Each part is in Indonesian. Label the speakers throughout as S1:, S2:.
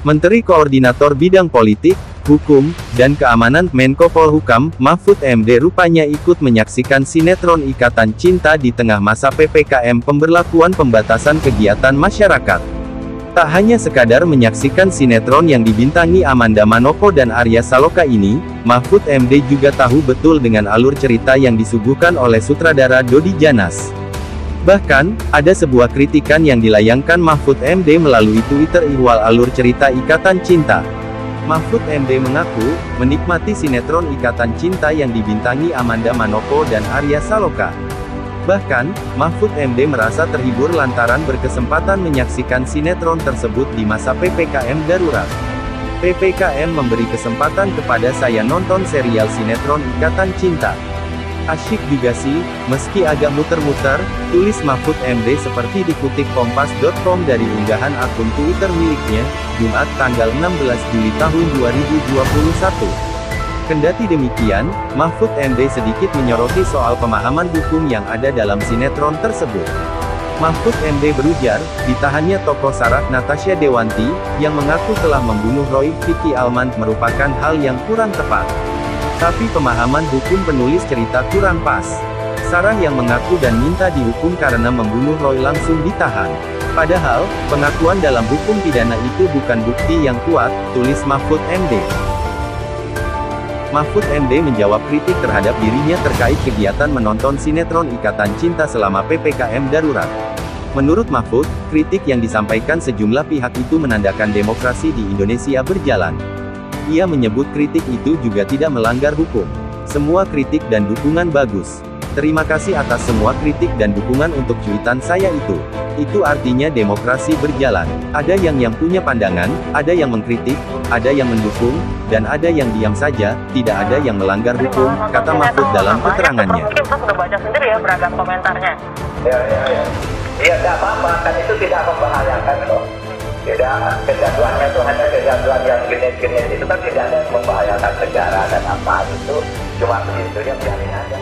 S1: Menteri Koordinator Bidang Politik, Hukum, dan Keamanan Menko Polhukam, Mahfud MD rupanya ikut menyaksikan sinetron Ikatan Cinta di tengah masa PPKM pemberlakuan pembatasan kegiatan masyarakat. Tak hanya sekadar menyaksikan sinetron yang dibintangi Amanda Manopo dan Arya Saloka ini, Mahfud MD juga tahu betul dengan alur cerita yang disuguhkan oleh sutradara Dodi Janas. Bahkan, ada sebuah kritikan yang dilayangkan Mahfud MD melalui Twitter ihwal alur cerita Ikatan Cinta. Mahfud MD mengaku, menikmati sinetron Ikatan Cinta yang dibintangi Amanda Manopo dan Arya Saloka. Bahkan, Mahfud MD merasa terhibur lantaran berkesempatan menyaksikan sinetron tersebut di masa PPKM darurat. PPKM memberi kesempatan kepada saya nonton serial sinetron Ikatan Cinta. Asyik juga sih, meski agak muter-muter, tulis Mahfud MD seperti dikutip Kompas.com dari unggahan akun Twitter miliknya, Jumat tanggal 16 Juli tahun 2021. Kendati demikian, Mahfud MD sedikit menyoroti soal pemahaman hukum yang ada dalam sinetron tersebut. Mahfud MD berujar, ditahannya tokoh Sarah Natasha Dewanti, yang mengaku telah membunuh Roy Vicky Almond merupakan hal yang kurang tepat. Tapi pemahaman hukum penulis cerita kurang pas. Sarah yang mengaku dan minta dihukum karena membunuh Roy langsung ditahan. Padahal, pengakuan dalam hukum pidana itu bukan bukti yang kuat, tulis Mahfud MD. Mahfud MD menjawab kritik terhadap dirinya terkait kegiatan menonton sinetron Ikatan Cinta selama PPKM darurat. Menurut Mahfud, kritik yang disampaikan sejumlah pihak itu menandakan demokrasi di Indonesia berjalan. Ia menyebut kritik itu juga tidak melanggar hukum. Semua kritik dan dukungan bagus. Terima kasih atas semua kritik dan dukungan untuk cuitan saya itu. Itu artinya demokrasi berjalan. Ada yang punya pandangan, ada yang mengkritik, ada yang mendukung, dan ada yang diam saja, tidak ada yang melanggar hukum, kata Mahfud dalam keterangannya.
S2: Mungkin Prof udah baca sendiri ya beragam komentarnya.
S3: Iya, tidak apa-apa, kan itu tidak membahayakan loh. Tidak, kegaduhannya itu hanya kegaduhan yang genit-genit itu kan tidak ada yang membahayakan negara dan apa itu, cuma begitu ya biarin aja.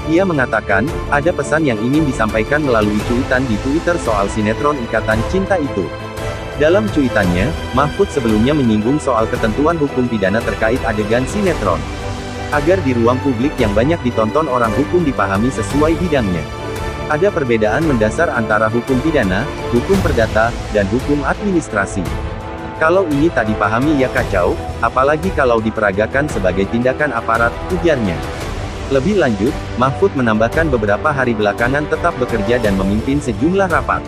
S1: Ia mengatakan, ada pesan yang ingin disampaikan melalui cuitan di Twitter soal sinetron Ikatan Cinta itu. Dalam cuitannya, Mahfud sebelumnya menyinggung soal ketentuan hukum pidana terkait adegan sinetron. Agar di ruang publik yang banyak ditonton orang hukum dipahami sesuai bidangnya. Ada perbedaan mendasar antara hukum pidana, hukum perdata, dan hukum administrasi. Kalau ini tak dipahami ya kacau, apalagi kalau diperagakan sebagai tindakan aparat, ujarnya. Lebih lanjut, Mahfud menambahkan beberapa hari belakangan tetap bekerja dan memimpin sejumlah rapat.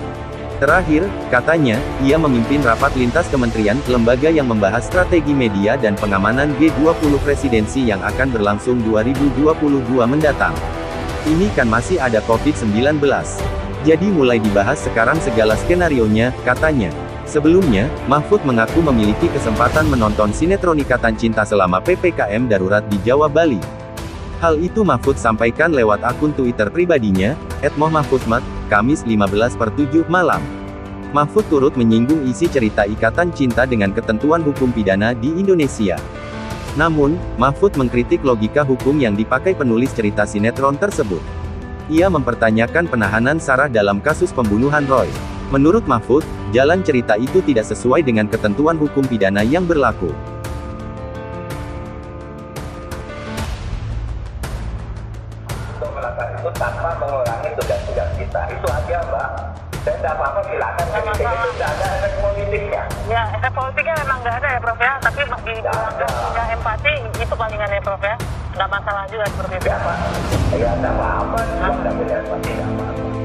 S1: Terakhir, katanya, ia memimpin rapat lintas kementerian, lembaga yang membahas strategi media dan pengamanan G20 presidensi yang akan berlangsung 2022 mendatang. Ini kan masih ada COVID-19. Jadi mulai dibahas sekarang segala skenarionya, katanya. Sebelumnya, Mahfud mengaku memiliki kesempatan menonton sinetron Ikatan Cinta selama PPKM darurat di Jawa Bali. Hal itu Mahfud sampaikan lewat akun Twitter pribadinya, @mohmahfudmat, Kamis 15/7 malam. Mahfud turut menyinggung isi cerita Ikatan Cinta dengan ketentuan hukum pidana di Indonesia. Namun, Mahfud mengkritik logika hukum yang dipakai penulis cerita sinetron tersebut. Ia mempertanyakan penahanan Sarah dalam kasus pembunuhan Roy. Menurut Mahfud, jalan cerita itu tidak sesuai dengan ketentuan hukum pidana yang berlaku.
S3: Untuk melakukan itu tanpa mengurangi tugas-tugas kita, itu aja Mbak. Dan tidak apa-apa silakan, kan itu tidak ada efek politiknya.
S2: Ya, efek politiknya memang nggak ada ya Prof ya, tapi di punya empati itu palingan ya Prof ya, nggak masalah juga seperti itu.
S3: Ya Pak, ya tidak apa-apa, tidak punya empati, tidak apa-apa.